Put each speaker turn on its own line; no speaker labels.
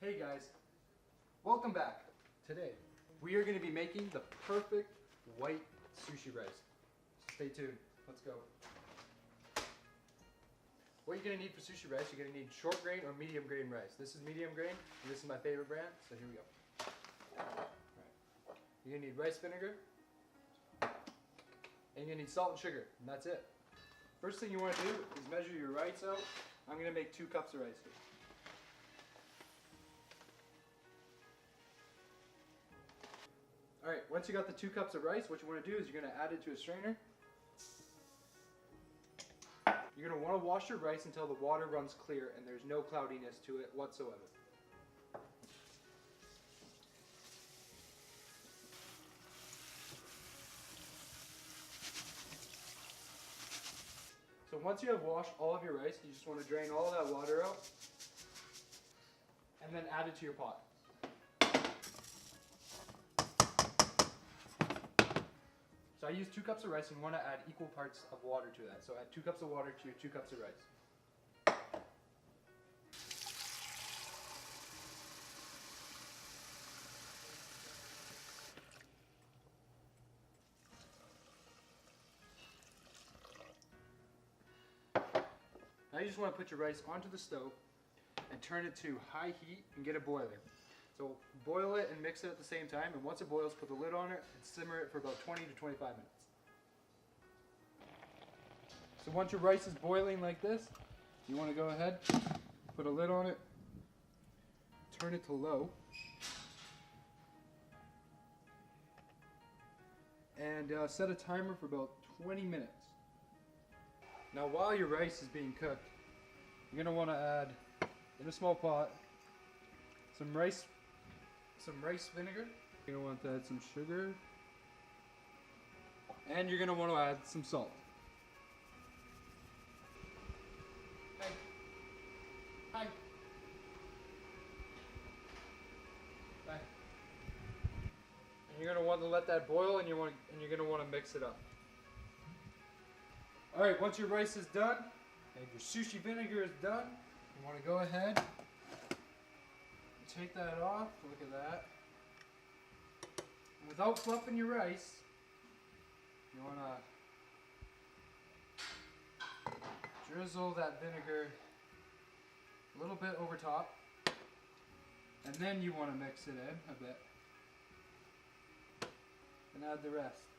Hey guys, welcome back. Today we are going to be making the perfect white sushi rice. So stay tuned, let's go. What you're going to need for sushi rice, you're going to need short grain or medium grain rice. This is medium grain and this is my favorite brand, so here we go. Right. You're going to need rice vinegar and you're going to need salt and sugar, and that's it. First thing you want to do is measure your rice out. I'm going to make 2 cups of rice here. Alright, once you got the 2 cups of rice, what you want to do is you're going to add it to a strainer. You're going to want to wash your rice until the water runs clear and there's no cloudiness to it whatsoever. So once you have washed all of your rice, you just want to drain all of that water out and then add it to your pot. So I use 2 cups of rice and you want to add equal parts of water to that. So add 2 cups of water to your 2 cups of rice. Now you just want to put your rice onto the stove and turn it to high heat and get a boiler. So boil it and mix it at the same time, and once it boils, put the lid on it and simmer it for about 20 to 25 minutes. So once your rice is boiling like this, you want to go ahead, put a lid on it, turn it to low, and set a timer for about 20 minutes. Now while your rice is being cooked, you're going to want to add, in a small pot, some rice vinegar. You're going to want to add some sugar. And you're going to want to add some salt. Hi. Hi. Bye. And you're going to want to let that boil, and you're going to want to mix it up. Alright, once your rice is done, and your sushi vinegar is done, you want to go ahead take that off, look at that. And without fluffing your rice, you want to drizzle that vinegar a little bit over top, and then you want to mix it in a bit and add the rest.